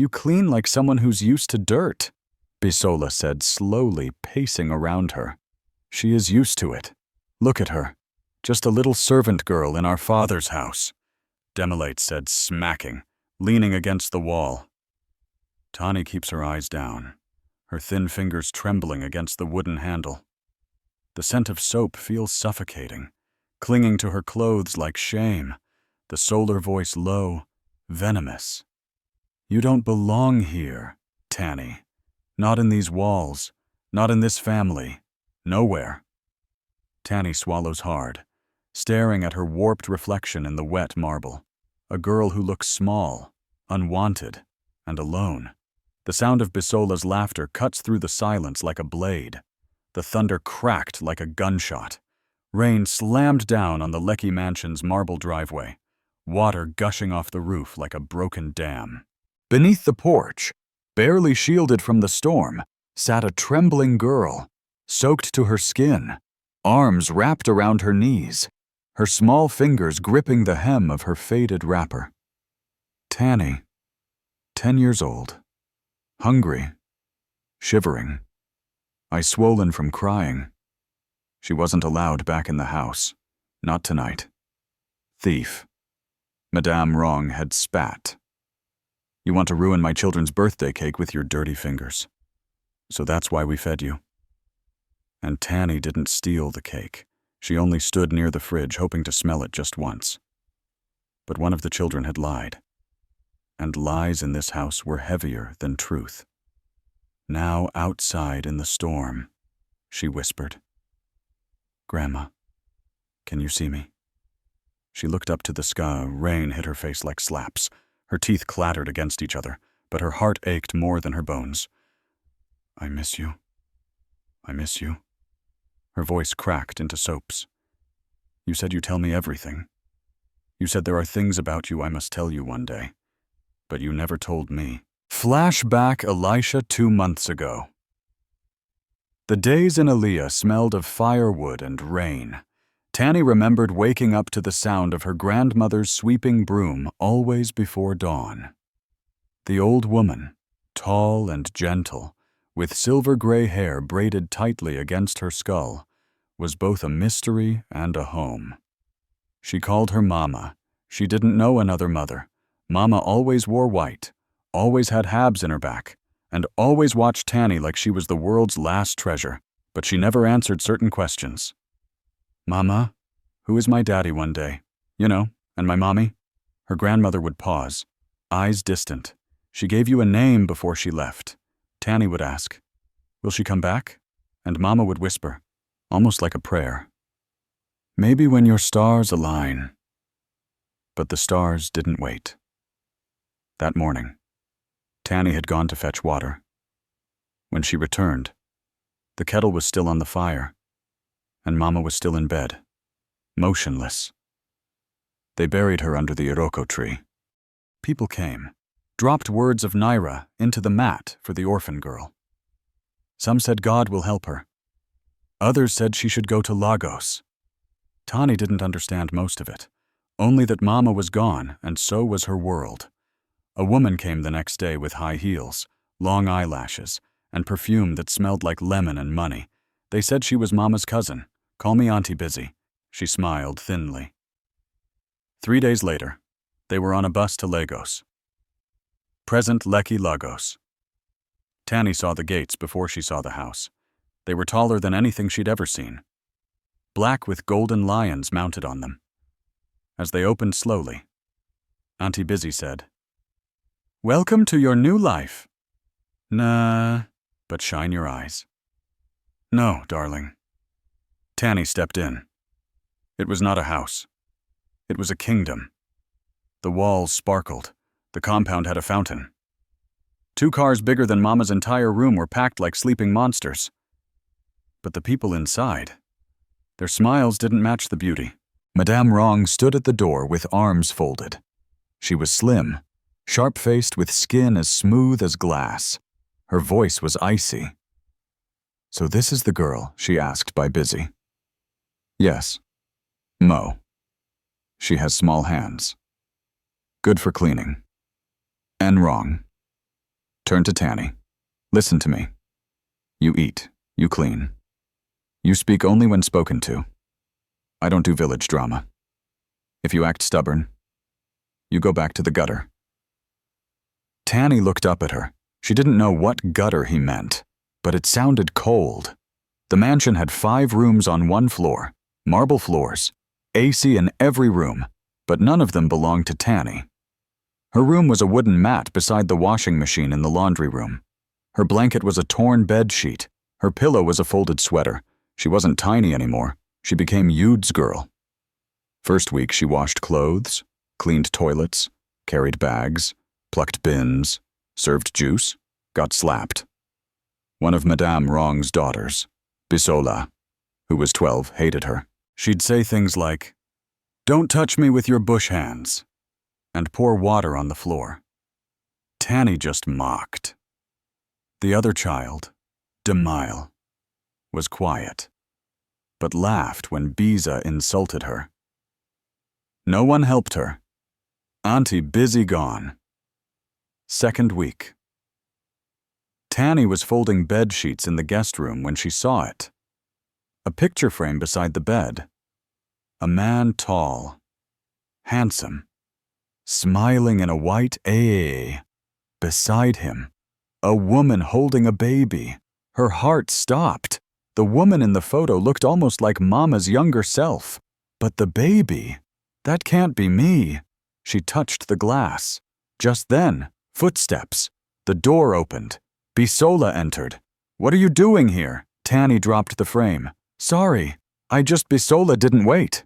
You clean like someone who's used to dirt, Bisola said, slowly pacing around her. She is used to it. Look at her. Just a little servant girl in our father's house, Demolate said, smacking, leaning against the wall. Tani keeps her eyes down, her thin fingers trembling against the wooden handle. The scent of soap feels suffocating, clinging to her clothes like shame, the solar voice low, venomous. You don't belong here, Tani. Not in these walls, not in this family, nowhere. Tani swallows hard, staring at her warped reflection in the wet marble, a girl who looks small, unwanted, and alone. The sound of Bisola's laughter cuts through the silence like a blade. The thunder cracked like a gunshot. Rain slammed down on the Lecky mansion's marble driveway, water gushing off the roof like a broken dam. Beneath the porch, barely shielded from the storm, sat a trembling girl, soaked to her skin, arms wrapped around her knees, her small fingers gripping the hem of her faded wrapper. Tani, 10 years old, hungry, shivering, eyes swollen from crying. She wasn't allowed back in the house, not tonight. Thief. Madame Wrong had spat. You want to ruin my children's birthday cake with your dirty fingers. So that's why we fed you. And Tani didn't steal the cake. She only stood near the fridge, hoping to smell it just once. But one of the children had lied. And lies in this house were heavier than truth. Now outside in the storm, she whispered, "Grandma, can you see me?" She looked up to the sky. Rain hit her face like slaps. Her teeth clattered against each other, but her heart ached more than her bones. "I miss you. I miss you." Her voice cracked into soaps. "You said you'd tell me everything. You said there are things about you I must tell you one day. But you never told me." Flashback Elisha 2 months ago. The days in Aliyah smelled of firewood and rain. Tani remembered waking up to the sound of her grandmother's sweeping broom always before dawn. The old woman, tall and gentle, with silver-gray hair braided tightly against her skull, was both a mystery and a home. She called her Mama. She didn't know another mother. Mama always wore white, always had habs in her back, and always watched Tani like she was the world's last treasure, but she never answered certain questions. "Mama, who is my daddy one day? You know, and my mommy?" Her grandmother would pause, eyes distant. "She gave you a name before she left." Tani would ask, "Will she come back?" And Mama would whisper, almost like a prayer, "Maybe when your stars align." But the stars didn't wait. That morning, Tani had gone to fetch water. When she returned, the kettle was still on the fire, and Mama was still in bed, motionless. They buried her under the iroko tree. People came, dropped words of Naira into the mat for the orphan girl. Some said God will help her. Others said she should go to Lagos. Tani didn't understand most of it, only that Mama was gone, and so was her world. A woman came the next day with high heels, long eyelashes, and perfume that smelled like lemon and money. They said she was Mama's cousin. "Call me Auntie Busy." She smiled thinly. 3 days later, they were on a bus to Lagos. Present Lekki Lagos. Tani saw the gates before she saw the house. They were taller than anything she'd ever seen, black with golden lions mounted on them. As they opened slowly, Auntie Busy said, "Welcome to your new life." "Nah, but shine your eyes." "No, darling." Tani stepped in. It was not a house. It was a kingdom. The walls sparkled. The compound had a fountain. 2 cars bigger than Mama's entire room were packed like sleeping monsters. But the people inside, their smiles didn't match the beauty. Madame Wrong stood at the door with arms folded. She was slim, sharp-faced with skin as smooth as glass. Her voice was icy. "So this is the girl," she asked by Busy. "Yes. Mo. She has small hands. Good for cleaning. And Wrong. Turn to Tanny. Listen to me. You eat. You clean. You speak only when spoken to. I don't do village drama. If you act stubborn, you go back to the gutter. Tanny looked up at her. She didn't know what gutter he meant, but it sounded cold. The mansion had 5 rooms on one floor, marble floors, AC in every room, but none of them belonged to Tanny. Her room was a wooden mat beside the washing machine in the laundry room. Her blanket was a torn bed sheet. Her pillow was a folded sweater. She wasn't tiny anymore. She became Yude's girl. First week she washed clothes, cleaned toilets, carried bags, plucked bins, served juice, got slapped. One of Madame Wrong's daughters, Bisola, who was 12, hated her. She'd say things like, "Don't touch me with your bush hands," and pour water on the floor. Tanny just mocked. The other child, Demile, was quiet, but laughed when Biza insulted her. No one helped her. Auntie busy gone. Second week. Tanny was folding bed sheets in the guest room when she saw it. A picture frame beside the bed. A man tall, handsome, smiling in a white AA. Beside him, a woman holding a baby. Her heart stopped. The woman in the photo looked almost like Mama's younger self. But the baby, that can't be me. She touched the glass. Just then, footsteps. The door opened. Bisola entered. "What are you doing here?" Tanny dropped the frame. "Sorry, Bisola didn't wait."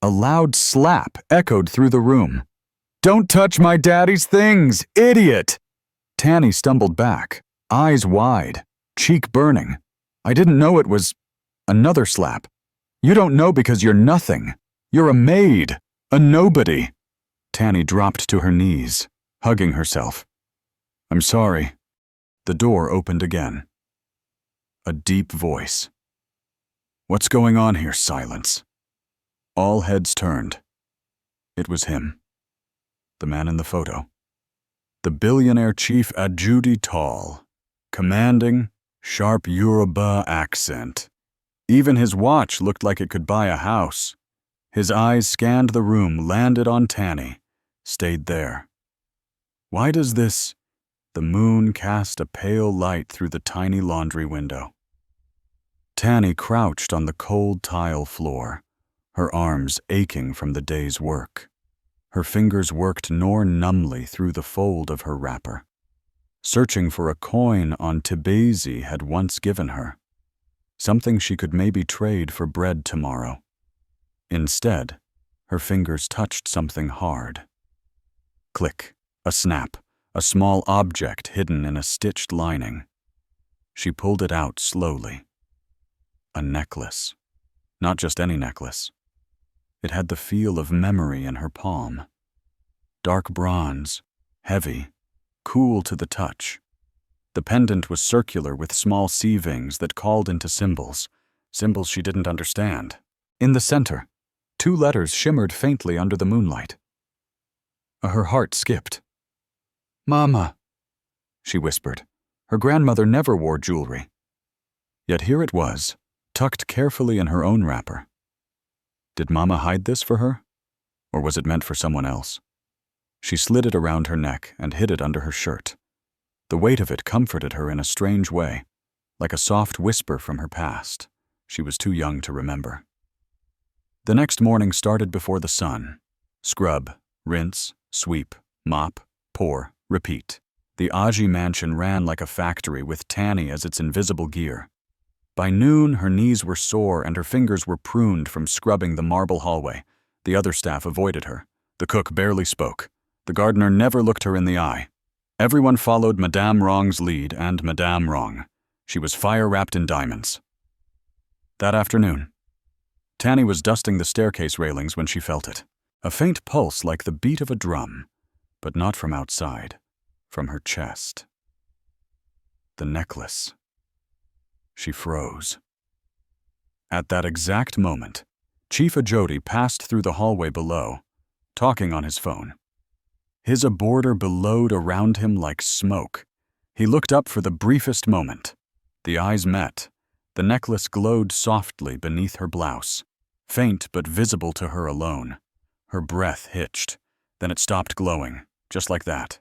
A loud slap echoed through the room. "Don't touch my daddy's things, idiot!" Tanny stumbled back, eyes wide, cheek burning. "I didn't know it was..." Another slap. "You don't know because you're nothing. You're a maid, a nobody." Tanny dropped to her knees, hugging herself. "I'm sorry." The door opened again. A deep voice. "What's going on here?" Silence. All heads turned. It was him. The man in the photo. The billionaire chief Adjudi Tall. Commanding, sharp Yoruba accent. Even his watch looked like it could buy a house. His eyes scanned the room, landed on Tanny, stayed there. Why does this... The moon cast a pale light through the tiny laundry window. Tanny crouched on the cold tile floor, her arms aching from the day's work. Her fingers worked numbly through the fold of her wrapper, searching for a coin Aunt Tibezi had once given her, something she could maybe trade for bread tomorrow. Instead, her fingers touched something hard. Click, a snap, a small object hidden in a stitched lining. She pulled it out slowly. A necklace. Not just any necklace. It had the feel of memory in her palm. Dark bronze, heavy, cool to the touch. The pendant was circular with small C-rings that called into symbols she didn't understand. In the center, 2 letters shimmered faintly under the moonlight. Her heart skipped. "Mama," she whispered. Her grandmother never wore jewelry. Yet here it was, tucked carefully in her own wrapper. Did Mama hide this for her? Or was it meant for someone else? She slid it around her neck and hid it under her shirt. The weight of it comforted her in a strange way, like a soft whisper from her past. She was too young to remember. The next morning started before the sun. Scrub, rinse, sweep, mop, pour, repeat. The Aji mansion ran like a factory with Tanny as its invisible gear. By noon, her knees were sore and her fingers were pruned from scrubbing the marble hallway. The other staff avoided her. The cook barely spoke. The gardener never looked her in the eye. Everyone followed Madame Wrong's lead, and Madame Wrong. She was fire-wrapped in diamonds. That afternoon, Tanny was dusting the staircase railings when she felt it. A faint pulse like the beat of a drum, but not from outside, from her chest. The necklace. She froze. At that exact moment, Chief Ajodi passed through the hallway below, talking on his phone. His aborder billowed around him like smoke. He looked up for the briefest moment. The eyes met. The necklace glowed softly beneath her blouse, faint but visible to her alone. Her breath hitched. Then it stopped glowing, just like that.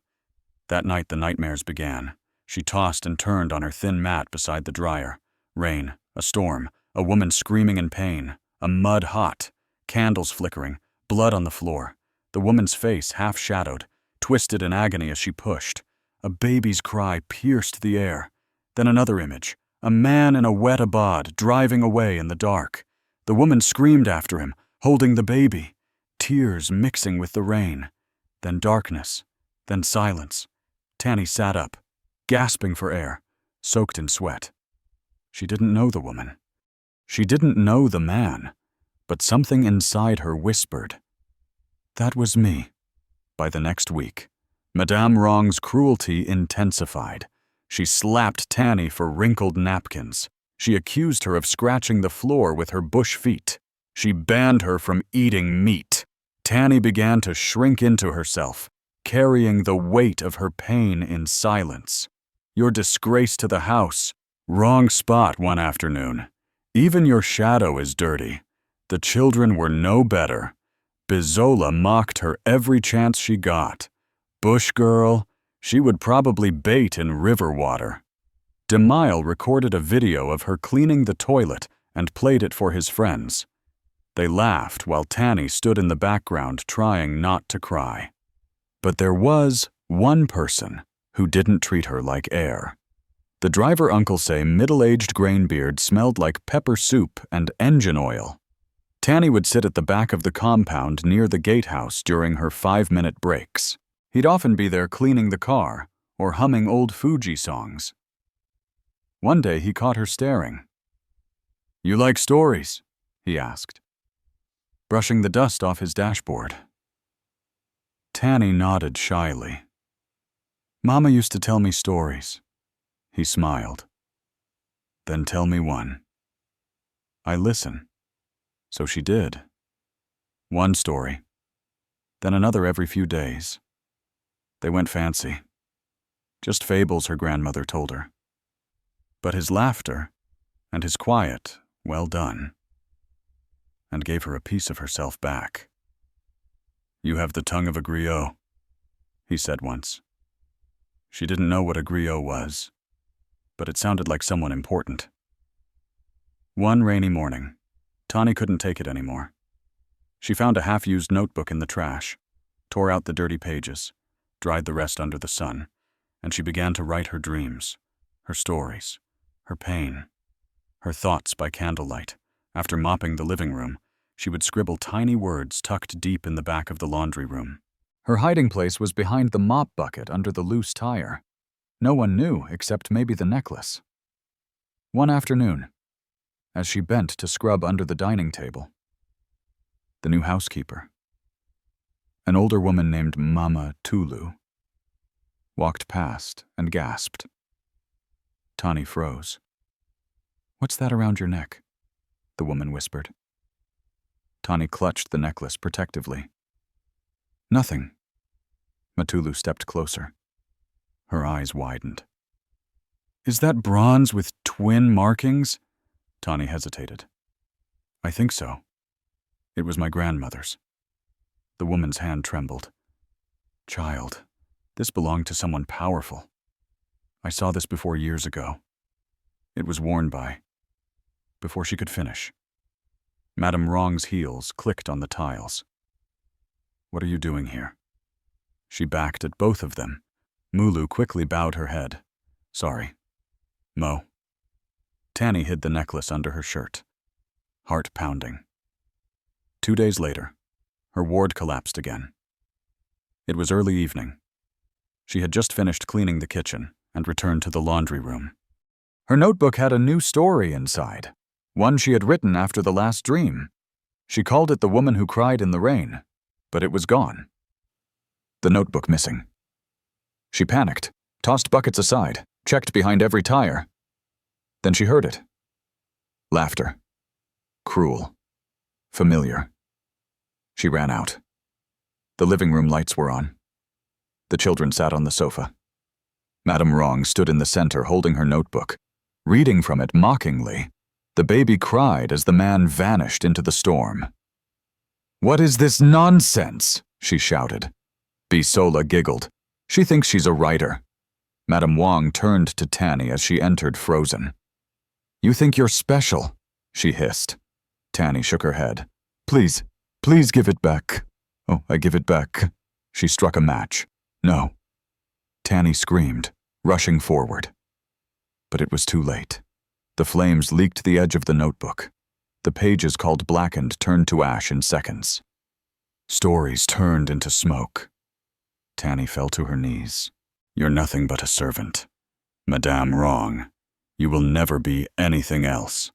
That night the nightmares began. She tossed and turned on her thin mat beside the dryer. Rain, a storm, a woman screaming in pain, a mud hot, candles flickering, blood on the floor, the woman's face half-shadowed, twisted in agony as she pushed. A baby's cry pierced the air. Then another image, a man in a wet abad driving away in the dark. The woman screamed after him, holding the baby, tears mixing with the rain. Then darkness, then silence. Tanny sat up, gasping for air, soaked in sweat. She didn't know the woman. She didn't know the man, but something inside her whispered. That was me. By the next week, Madame Wrong's cruelty intensified. She slapped Tanny for wrinkled napkins. She accused her of scratching the floor with her bush feet. She banned her from eating meat. Tanny began to shrink into herself, carrying the weight of her pain in silence. Your disgrace to the house. Wrong spot one afternoon. Even your shadow is dirty. The children were no better. Bizola mocked her every chance she got. Bush girl, she would probably bait in river water. DeMille recorded a video of her cleaning the toilet and played it for his friends. They laughed while Tanny stood in the background trying not to cry. But there was one person who didn't treat her like air. The driver uncle say middle-aged Grainbeard smelled like pepper soup and engine oil. Tanny would sit at the back of the compound near the gatehouse during her 5-minute breaks. He'd often be there cleaning the car or humming old Fuji songs. One day he caught her staring. "You like stories?" he asked, brushing the dust off his dashboard. Tanny nodded shyly. "Mama used to tell me stories." He smiled. "Then tell me one." "I listen." So she did. One story, then another every few days. They went fancy. Just fables, her grandmother told her. But his laughter and his quiet, well done, and gave her a piece of herself back. "You have the tongue of a griot," he said once. She didn't know what a griot was, but it sounded like someone important. One rainy morning, Tanny couldn't take it anymore. She found a half-used notebook in the trash, tore out the dirty pages, dried the rest under the sun, and she began to write her dreams, her stories, her pain, her thoughts by candlelight. After mopping the living room, she would scribble tiny words tucked deep in the back of the laundry room. Her hiding place was behind the mop bucket under the loose tire. No one knew except maybe the necklace. One afternoon, as she bent to scrub under the dining table, the new housekeeper, an older woman named Mama Tulu, walked past and gasped. Tanny froze. "What's that around your neck?" the woman whispered. Tanny clutched the necklace protectively. "Nothing." Matulu stepped closer. Her eyes widened. "Is that bronze with twin markings?" Tanny hesitated. "I think so. It was my grandmother's." The woman's hand trembled. "Child, this belonged to someone powerful. I saw this before years ago. It was worn by..." Before she could finish, Madame Wrong's heels clicked on the tiles. "What are you doing here?" She backed at both of them. Mulu quickly bowed her head. "Sorry. Mo." Tanny hid the necklace under her shirt, heart pounding. 2 days later, her ward collapsed again. It was early evening. She had just finished cleaning the kitchen and returned to the laundry room. Her notebook had a new story inside, one she had written after the last dream. She called it The Woman Who Cried in the Rain, but it was gone. The notebook missing. She panicked, tossed buckets aside, checked behind every tire. Then she heard it. Laughter. Cruel. Familiar. She ran out. The living room lights were on. The children sat on the sofa. Madame Wrong stood in the center holding her notebook, reading from it mockingly. The baby cried as the man vanished into the storm. "What is this nonsense?" she shouted. Bisola giggled. "She thinks she's a writer." Madame Wong turned to Tanny as she entered frozen. "You think you're special," she hissed. Tanny shook her head. Please give it back." "Oh, I give it back." She struck a match. "No." Tanny screamed, rushing forward. But it was too late. The flames leaked the edge of the notebook. The pages called blackened turned to ash in seconds. Stories turned into smoke. Tanny fell to her knees. "You're nothing but a servant. Madame Wrong. You will never be anything else."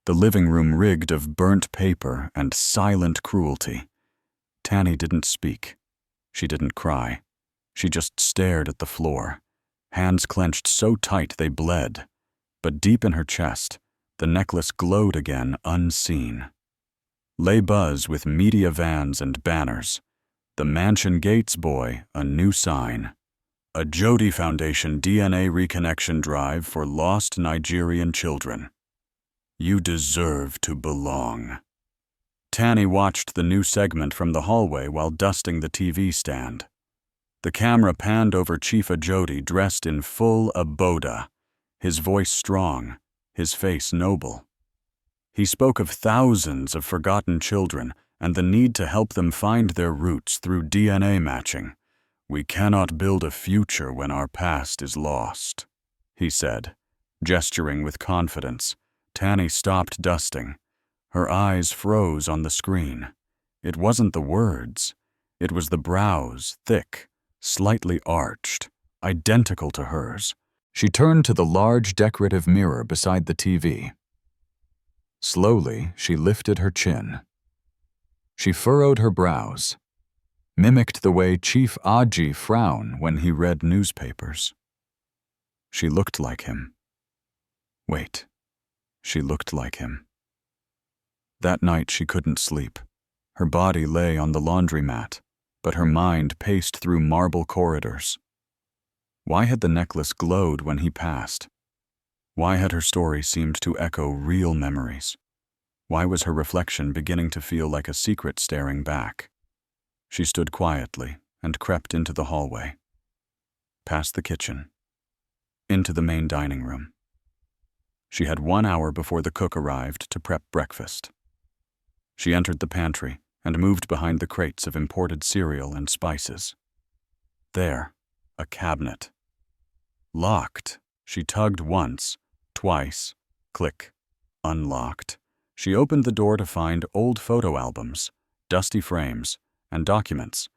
The living room reeked of burnt paper and silent cruelty. Tanny didn't speak. She didn't cry. She just stared at the floor, hands clenched so tight they bled. But deep in her chest, the necklace glowed again unseen. Lay Buzz with media vans and banners. The Mansion Gates boy, a new sign. A Jody Foundation DNA reconnection drive for lost Nigerian children. You deserve to belong. Tanny watched the new segment from the hallway while dusting the TV stand. The camera panned over Chief Ajodi dressed in full aboda, his voice strong, his face noble. He spoke of thousands of forgotten children and the need to help them find their roots through DNA matching. "We cannot build a future when our past is lost," he said, gesturing with confidence. Tanny stopped dusting. Her eyes froze on the screen. It wasn't the words. It was the brows, thick, slightly arched, identical to hers. She turned to the large decorative mirror beside the TV. Slowly, she lifted her chin. She furrowed her brows, mimicked the way Chief Aji frowned when he read newspapers. She looked like him. Wait, she looked like him. That night she couldn't sleep. Her body lay on the laundromat, but her mind paced through marble corridors. Why had the necklace glowed when he passed? Why had her story seemed to echo real memories? Why was her reflection beginning to feel like a secret staring back? She stood quietly and crept into the hallway, past the kitchen, into the main dining room. She had 1 hour before the cook arrived to prep breakfast. She entered the pantry and moved behind the crates of imported cereal and spices. There, a cabinet. Locked. She tugged once, twice, click, unlocked. She opened the door to find old photo albums, dusty frames, and documents.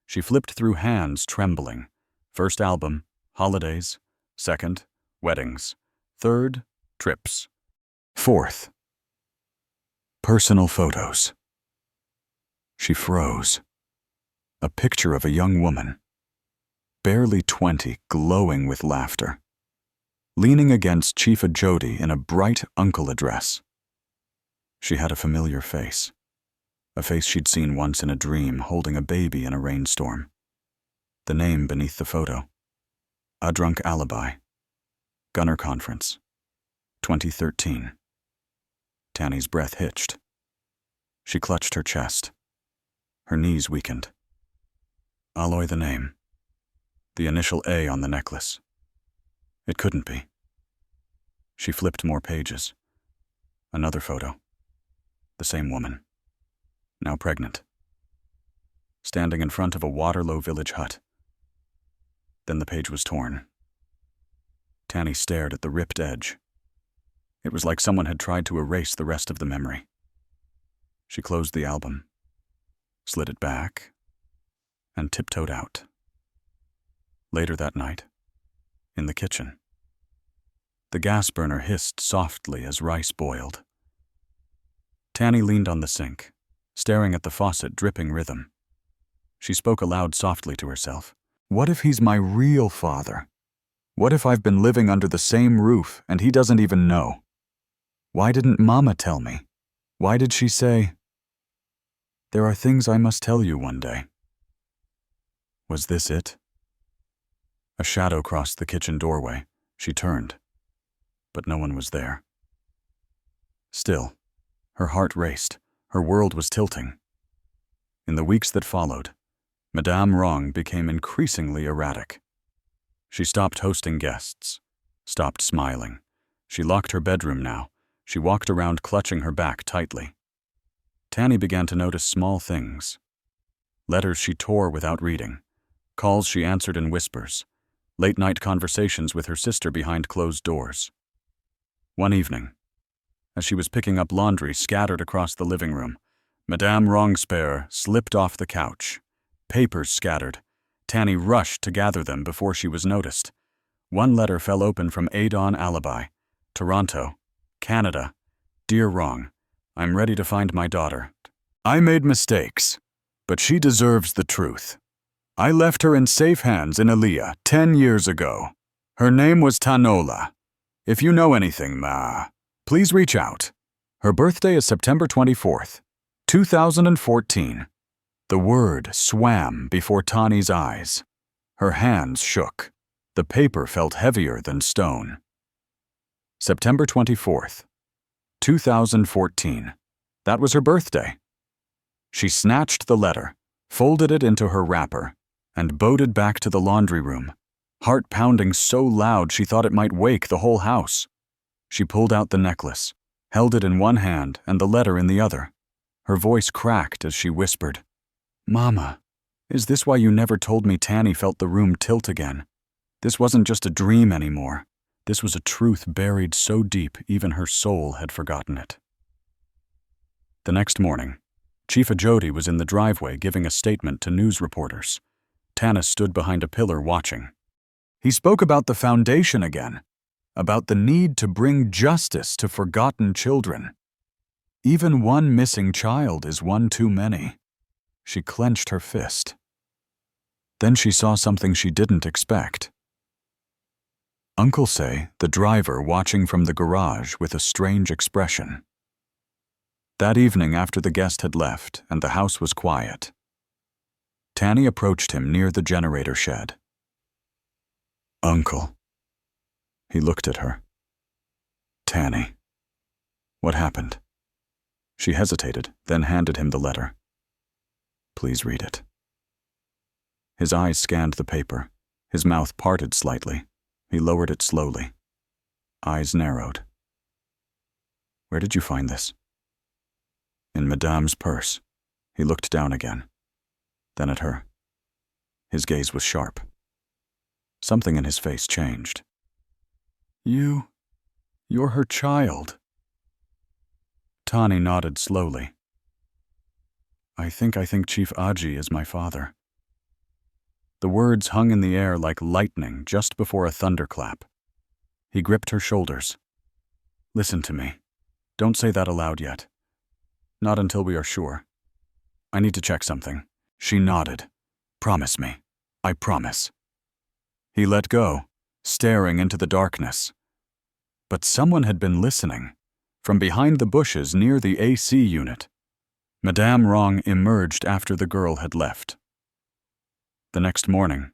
She flipped through hands trembling. First album, holidays. Second, weddings. Third, trips. Fourth, personal photos. She froze. A picture of a young woman, barely 20, glowing with laughter, leaning against Chief Ajodi in a bright uncle address. She had a familiar face, a face she'd seen once in a dream holding a baby in a rainstorm. The name beneath the photo, A Drunk Alibi, Gunner Conference, 2013. Tanny's breath hitched. She clutched her chest. Her knees weakened. Alloy the name. The initial A on the necklace. It couldn't be. She flipped more pages. Another photo. The same woman. Now pregnant. Standing in front of a Waterloo village hut. Then the page was torn. Tanny stared at the ripped edge. It was like someone had tried to erase the rest of the memory. She closed the album, slid it back, and tiptoed out. Later that night, in the kitchen, the gas burner hissed softly as rice boiled. Tanny leaned on the sink, staring at the faucet dripping rhythm. She spoke aloud softly to herself. What if he's my real father? What if I've been living under the same roof and he doesn't even know? Why didn't Mama tell me? Why did she say, "There are things I must tell you one day"? Was this it? A shadow crossed the kitchen doorway. She turned, but no one was there. Still, her heart raced. Her world was tilting. In the weeks that followed, Madame Wrong became increasingly erratic. She stopped hosting guests, stopped smiling. She locked her bedroom now. She walked around clutching her back tightly. Tanny began to notice small things. Letters she tore without reading, calls she answered in whispers, late-night conversations with her sister behind closed doors. One evening, as she was picking up laundry scattered across the living room, Madame Wrongspare slipped off the couch. Papers scattered. Tanny rushed to gather them before she was noticed. One letter fell open from Adon Alibi. Toronto, Canada. Dear Wrong, I'm ready to find my daughter. I made mistakes, but she deserves the truth. I left her in safe hands in Aliyah 10 years ago. Her name was Tanola. If you know anything, please reach out. Her birthday is September 24th, 2014. The word swam before Tani's eyes. Her hands shook. The paper felt heavier than stone. September 24th, 2014. That was her birthday. She snatched the letter, folded it into her wrapper, and boated back to the laundry room, heart pounding so loud she thought it might wake the whole house. She pulled out the necklace, held it in one hand and the letter in the other. Her voice cracked as she whispered, Mama, is this why you never told me Tanny felt the room tilt again? This wasn't just a dream anymore. This was a truth buried so deep even her soul had forgotten it. The next morning, Chief Ajodi was in the driveway giving a statement to news reporters. Tanis stood behind a pillar watching. He spoke about the foundation again, about the need to bring justice to forgotten children. Even one missing child is one too many. She clenched her fist. Then she saw something she didn't expect. Uncle Say, the driver, watching from the garage with a strange expression. That evening after the guest had left and the house was quiet, Tanny approached him near the generator shed. Uncle. He looked at her. Tanny. What happened? She hesitated, then handed him the letter. Please read it. His eyes scanned the paper. His mouth parted slightly. He lowered it slowly. Eyes narrowed. Where did you find this? In Madame's purse. He looked down again. Then at her. His gaze was sharp. Something in his face changed. You're her child. Tani nodded slowly. I think Chief Aji is my father. The words hung in the air like lightning just before a thunderclap. He gripped her shoulders. Listen to me. Don't say that aloud yet. Not until we are sure. I need to check something. She nodded. Promise me. I promise. He let go, staring into the darkness. But someone had been listening. From behind the bushes near the AC unit, Madame Wrong emerged after the girl had left. The next morning,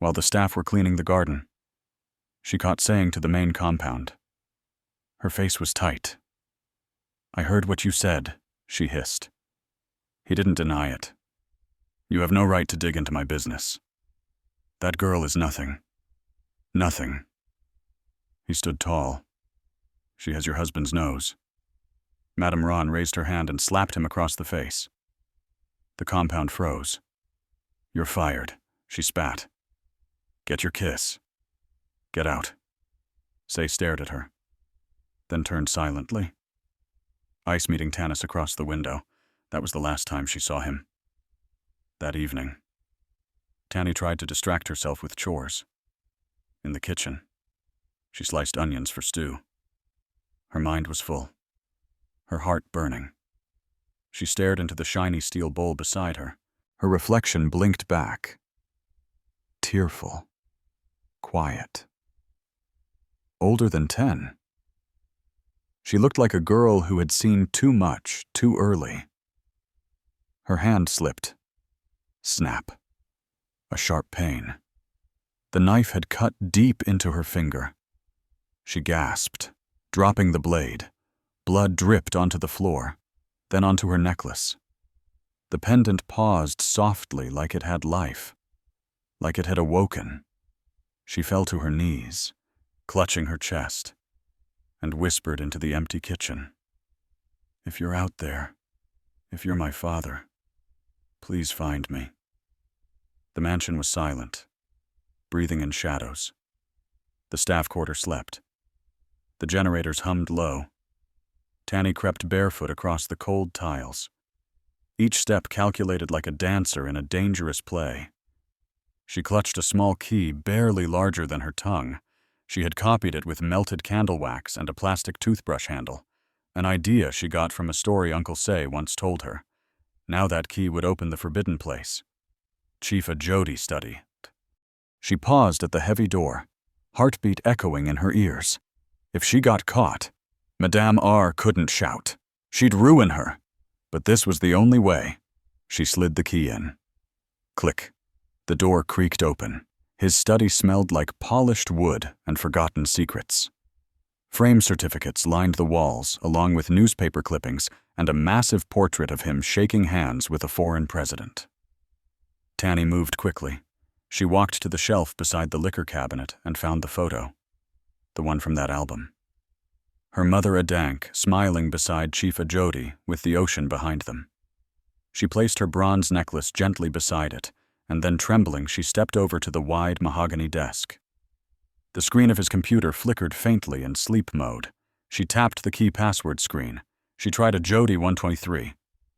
while the staff were cleaning the garden, she caught saying to the main compound. Her face was tight. I heard what you said, she hissed. He didn't deny it. You have no right to dig into my business. That girl is nothing. Nothing. He stood tall. She has your husband's nose. Madame Ron raised her hand and slapped him across the face. The compound froze. You're fired, she spat. Get your kiss. Get out. Say stared at her, then turned silently. Ice meeting Tanis across the window. That was the last time she saw him. That evening, Tanny tried to distract herself with chores. In the kitchen, she sliced onions for stew. Her mind was full, her heart burning. She stared into the shiny steel bowl beside her. Her reflection blinked back. Tearful. Quiet. Older than 10. She looked like a girl who had seen too much, too early. Her hand slipped. Snap. A sharp pain. The knife had cut deep into her finger. She gasped, dropping the blade. Blood dripped onto the floor, then onto her necklace. The pendant paused softly like it had life, like it had awoken. She fell to her knees, clutching her chest, and whispered into the empty kitchen. "If you're out there, if you're my father, please find me." The mansion was silent, breathing in shadows. The staff quarter slept. The generators hummed low. Tanny crept barefoot across the cold tiles, each step calculated like a dancer in a dangerous play. She clutched a small key barely larger than her tongue. She had copied it with melted candle wax and a plastic toothbrush handle, an idea she got from a story Uncle Say once told her. Now that key would open the forbidden place. Chief Ajodi study. She paused at the heavy door, heartbeat echoing in her ears. If she got caught, Madame R couldn't shout. She'd ruin her. But this was the only way. She slid the key in. Click. The door creaked open. His study smelled like polished wood and forgotten secrets. Frame certificates lined the walls, along with newspaper clippings and a massive portrait of him shaking hands with a foreign president. Tanny moved quickly. She walked to the shelf beside the liquor cabinet and found the photo. The one from that album. Her mother Adank smiling beside Chief Ajodi with the ocean behind them. She placed her bronze necklace gently beside it, and then trembling she stepped over to the wide mahogany desk. The screen of his computer flickered faintly in sleep mode. She tapped the key password screen. She tried Ajodi 123.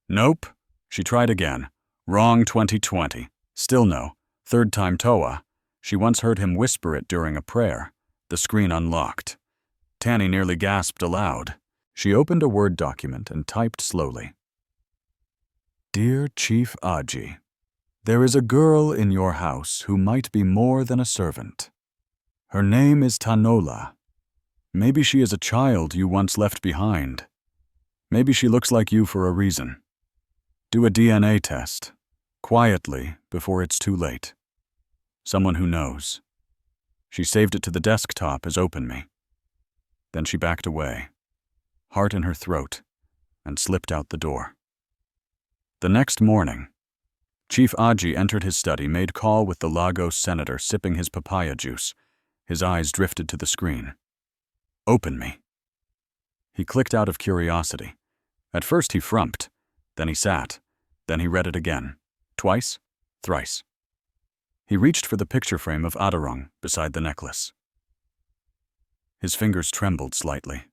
Nope. She tried again. Wrong 2020. Still no. Third time Toa. She once heard him whisper it during a prayer. The screen unlocked. Tanny nearly gasped aloud. She opened a Word document and typed slowly. Dear Chief Aji, there is a girl in your house who might be more than a servant. Her name is Tanola. Maybe she is a child you once left behind. Maybe she looks like you for a reason. Do a DNA test, quietly, before it's too late. Someone who knows. She saved it to the desktop as OpenMe. Then she backed away, heart in her throat, and slipped out the door. The next morning, Chief Aji entered his study, made call with the Lagos senator sipping his papaya juice. His eyes drifted to the screen. OpenMe. He clicked out of curiosity. At first he frumped, then he sat, then he read it again. Twice, thrice. He reached for the picture frame of Adarong beside the necklace. His fingers trembled slightly.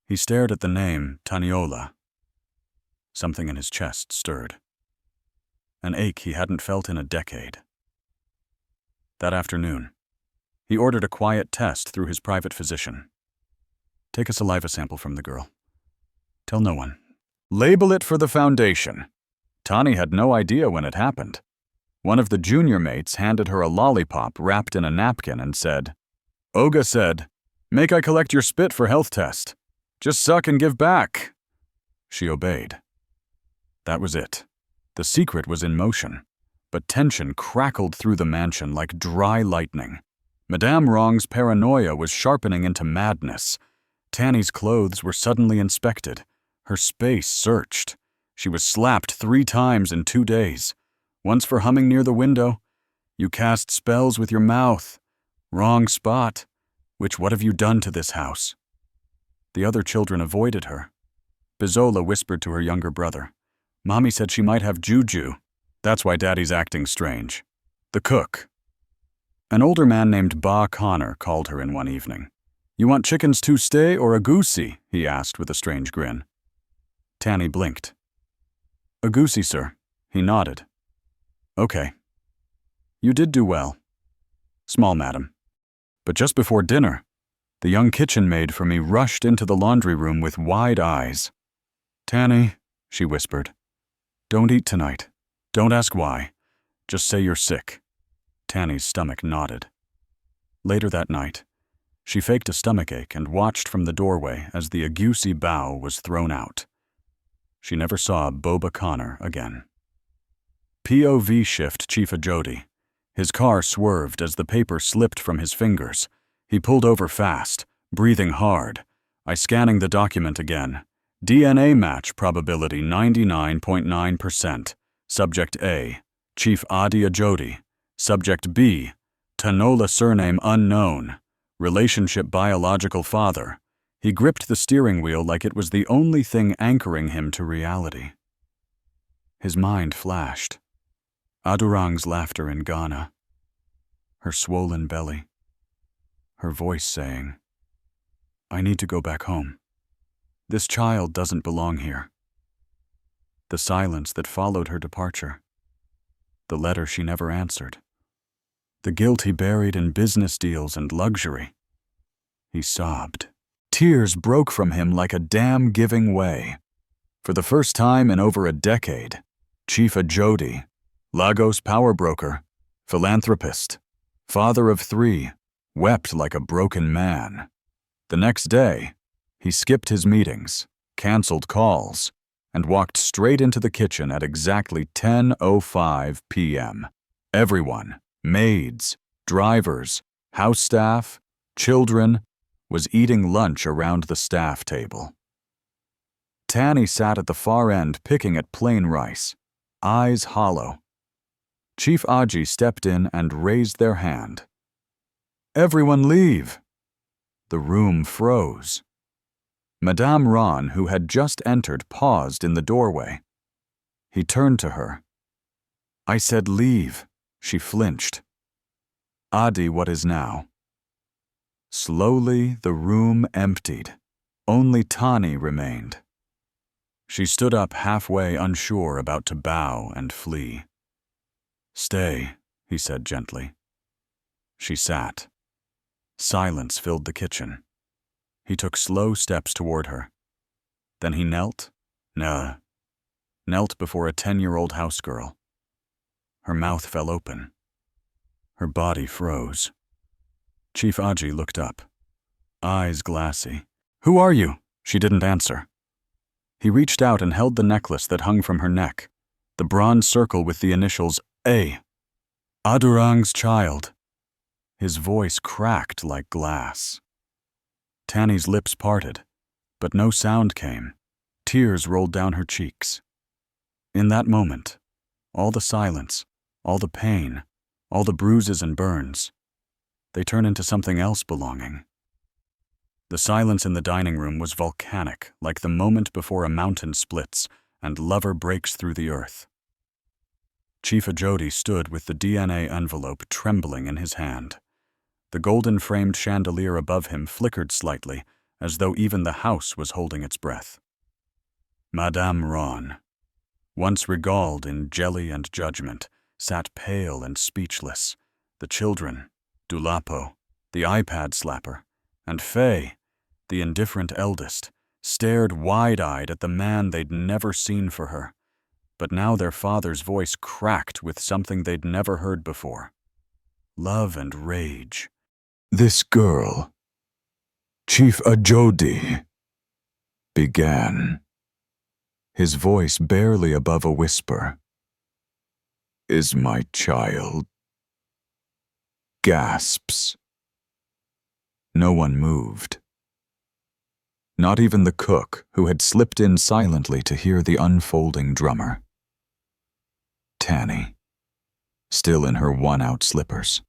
He stared at the name Taniola. Something in his chest stirred. An ache he hadn't felt in a decade. That afternoon, he ordered a quiet test through his private physician. Take a saliva sample from the girl. Tell no one. Label it for the foundation. Tani had no idea when it happened. One of the junior mates handed her a lollipop wrapped in a napkin and said, Oga said, make I collect your spit for health test. Just suck and give back. She obeyed. That was it. The secret was in motion, but tension crackled through the mansion like dry lightning. Madame Wrong's paranoia was sharpening into madness. Tanny's clothes were suddenly inspected. Her space searched. She was slapped 3 times in 2 days. Once for humming near the window. You cast spells with your mouth. Wrong spot. What have you done to this house? The other children avoided her. Bizola whispered to her younger brother. Mommy said she might have juju. That's why Daddy's acting strange. The cook. An older man named Ba Connor called her in one evening. You want chickens to stay or a goosey? He asked with a strange grin. Tanny blinked. A goosey, sir. He nodded. Okay. You did do well. Small, madam. But just before dinner, the young kitchen maid for me rushed into the laundry room with wide eyes. Tanny, she whispered, don't eat tonight. Don't ask why. Just say you're sick. Tanny's stomach nodded. Later that night, she faked a stomachache and watched from the doorway as the Agusi bow was thrown out. She never saw Boba Connor again. POV shift Chief Ajodi. His car swerved as the paper slipped from his fingers. He pulled over fast, breathing hard. I scanning the document again. DNA match probability 99.9%. Subject A, Chief Adi Ajodi. Subject B, Tanola surname unknown. Relationship biological father. He gripped the steering wheel like it was the only thing anchoring him to reality. His mind flashed. Adurang's laughter in Ghana. Her swollen belly. Her voice saying, "I need to go back home. This child doesn't belong here." The silence that followed her departure. The letter she never answered. The guilt he buried in business deals and luxury. He sobbed. Tears broke from him like a dam giving way. For the first time in over a decade, Chief Ajodi, Lagos power broker, philanthropist, father of 3, wept like a broken man. The next day, he skipped his meetings, canceled calls, and walked straight into the kitchen at exactly 10:05 p.m. Everyone, maids, drivers, house staff, children, was eating lunch around the staff table. Tanny sat at the far end picking at plain rice, eyes hollow. Chief Aji stepped in and raised their hand. "Everyone leave." The room froze. Madame Ron, who had just entered, paused in the doorway. He turned to her. "I said leave." She flinched. "Adi, what is now?" Slowly, the room emptied. Only Tani remained. She stood up halfway, unsure, about to bow and flee. "Stay," he said gently. She sat. Silence filled the kitchen. He took slow steps toward her. Then he knelt before a 10-year-old housegirl. Her mouth fell open. Her body froze. Chief Aji looked up, eyes glassy. "Who are you?" She didn't answer. He reached out and held the necklace that hung from her neck, the bronze circle with the initials A. "Adurang's child." His voice cracked like glass. Tanny's lips parted, but no sound came. Tears rolled down her cheeks. In that moment, all the silence, all the pain, all the bruises and burns, they turn into something else belonging. The silence in the dining room was volcanic, like the moment before a mountain splits and lover breaks through the earth. Chief Ajodi stood with the DNA envelope trembling in his hand. The golden-framed chandelier above him flickered slightly, as though even the house was holding its breath. Madame Ron, once regaled in jelly and judgment, sat pale and speechless. The children, Dulapo, the iPad slapper, and Faye, the indifferent eldest, stared wide-eyed at the man they'd never seen for her. But now their father's voice cracked with something they'd never heard before. Love and rage. "This girl, Chief Ajodi," began, his voice barely above a whisper, "is my child." Gasps. No one moved. Not even the cook, who had slipped in silently to hear the unfolding drummer. Tanny, still in her worn-out slippers,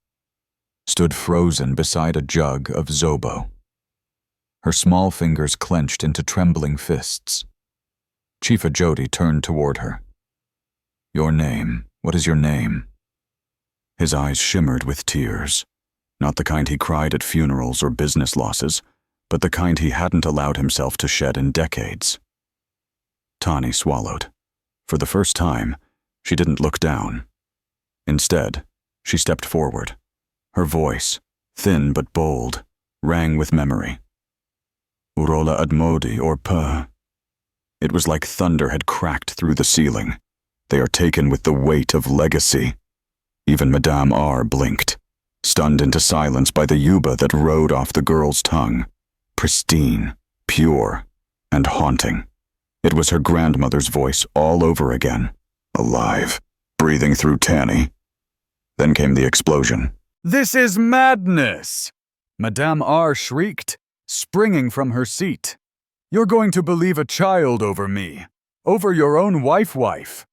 stood frozen beside a jug of Zobo. Her small fingers clenched into trembling fists. Chief Ajodi turned toward her. "Your name, what is your name?" His eyes shimmered with tears, not the kind he cried at funerals or business losses, but the kind he hadn't allowed himself to shed in decades. Tani swallowed. For the first time, she didn't look down. Instead, she stepped forward. Her voice, thin but bold, rang with memory. "Urola Admodi or Pa." It was like thunder had cracked through the ceiling. They are taken with the weight of legacy. Even Madame R blinked, stunned into silence by the yuba that rode off the girl's tongue. Pristine, pure, and haunting. It was her grandmother's voice all over again, alive, breathing through Tanny. Then came the explosion. "This is madness!" Madame R shrieked, springing from her seat. "You're going to believe a child over me, over your own wife.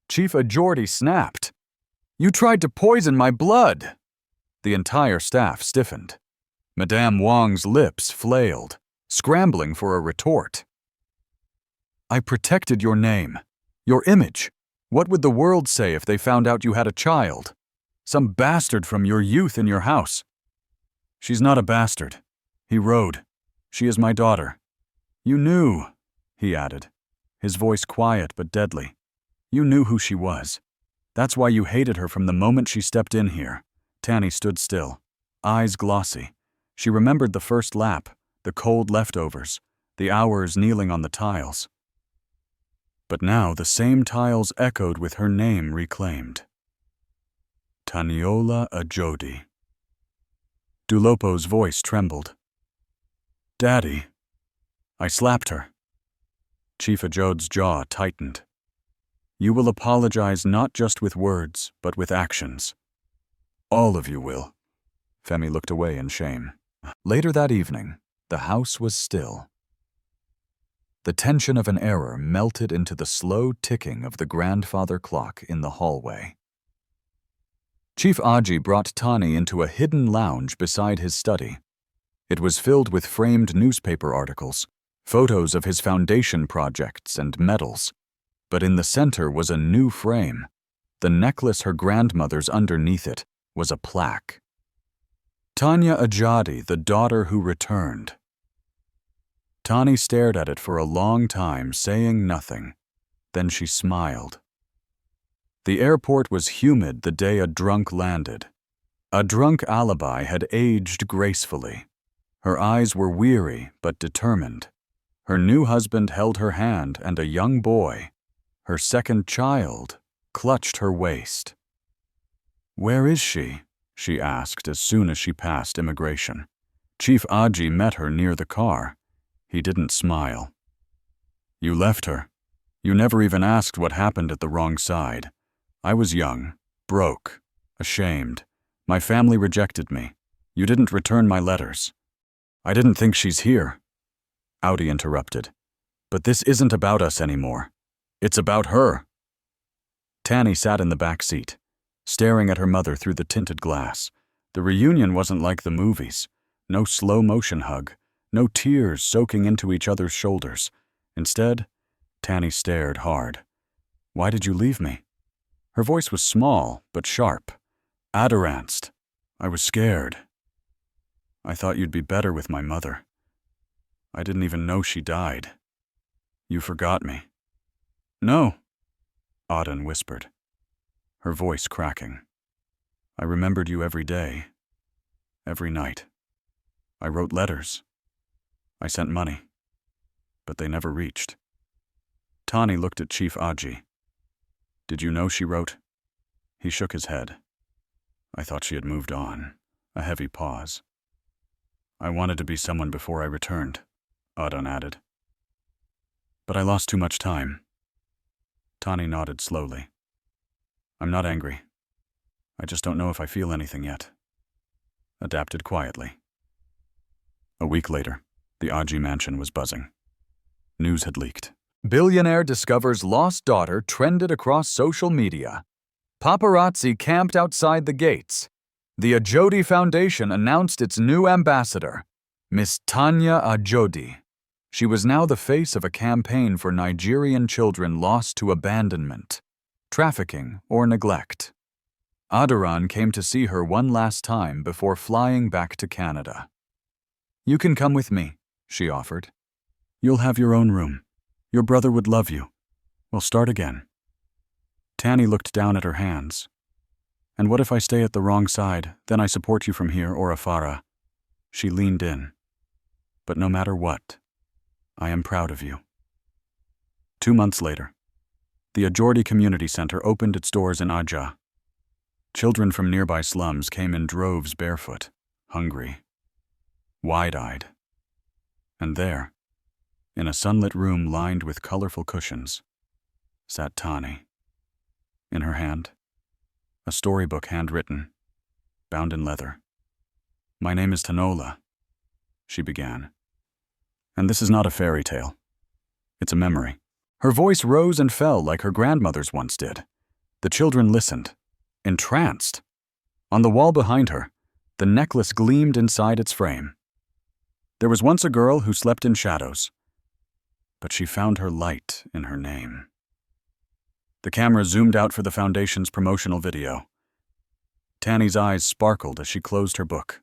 Chief Ajordi snapped. "You tried to poison my blood." The entire staff stiffened. Madame Wang's lips flailed, scrambling for a retort. "I protected your name, your image. What would the world say if they found out you had a child? Some bastard from your youth in your house." "She's not a bastard," he rode. "She is my daughter." "You knew," he added, his voice quiet but deadly. "You knew who she was. That's why you hated her from the moment she stepped in here." Tanny stood still, eyes glossy. She remembered the first lap, the cold leftovers, the hours kneeling on the tiles. But now the same tiles echoed with her name reclaimed. Taniola Ajodi. Dulopo's voice trembled. "Daddy." "I slapped her." Chief Ajod's jaw tightened. "You will apologize not just with words, but with actions." "All of you will." Femi looked away in shame. Later that evening, the house was still. The tension of an error melted into the slow ticking of the grandfather clock in the hallway. Chief Aji brought Tani into a hidden lounge beside his study. It was filled with framed newspaper articles, photos of his foundation projects and medals. But in the center was a new frame. The necklace her grandmother's underneath it was a plaque. Tanya Ajadi, the daughter who returned. Tani stared at it for a long time, saying nothing. Then she smiled. The airport was humid the day a drunk landed. A drunk alibi had aged gracefully. Her eyes were weary but determined. Her new husband held her hand, and a young boy, her second child, clutched her waist. "Where is she?" she asked as soon as she passed immigration. Chief Aji met her near the car. He didn't smile. "You left her. You never even asked what happened at the wrong side. I was young, broke, ashamed. My family rejected me. You didn't return my letters." "I didn't think she's here." Audi interrupted. "But this isn't about us anymore. It's about her." Tanny sat in the back seat, staring at her mother through the tinted glass. The reunion wasn't like the movies. No slow-motion hug, no tears soaking into each other's shoulders. Instead, Tanny stared hard. "Why did you leave me?" Her voice was small, but sharp. "Adaranced. I was scared. I thought you'd be better with my mother. I didn't even know she died. You forgot me." "No," Auden whispered, her voice cracking. "I remembered you every day, every night. I wrote letters. I sent money, but they never reached." Tani looked at Chief Aji. "Did you know she wrote?" He shook his head. "I thought she had moved on." A heavy pause. "I wanted to be someone before I returned," Auden added. "But I lost too much time." Tani nodded slowly. "I'm not angry. I just don't know if I feel anything yet." Adapted quietly. A week later, the Aji mansion was buzzing. News had leaked. Billionaire discovers lost daughter trended across social media. Paparazzi camped outside the gates. The Ajodi Foundation announced its new ambassador, Miss Tanya Ajodi. She was now the face of a campaign for Nigerian children lost to abandonment, trafficking, or neglect. Adaran came to see her one last time before flying back to Canada. "You can come with me," she offered. "You'll have your own room. Your brother would love you. We'll start again." Tanny looked down at her hands. "And what if I stay at the wrong side, then I support you from here or Afara?" She leaned in. "But no matter what, I am proud of you." 2 months later, the Ajordi Community Center opened its doors in Aja. Children from nearby slums came in droves barefoot, hungry, wide-eyed. And there, in a sunlit room lined with colorful cushions, sat Tani. In her hand, A storybook handwritten, bound in leather. "My name is Tanola," she began. "And this is not a fairy tale. It's a memory." Her voice rose and fell like her grandmother's once did. The children listened, entranced. On the wall behind her, the necklace gleamed inside its frame. There was once a girl who slept in shadows, but she found her light in her name. The camera zoomed out for the Foundation's promotional video. Tanny's eyes sparkled as she closed her book.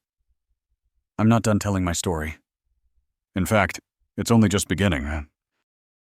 "I'm not done telling my story. In fact, it's only just beginning.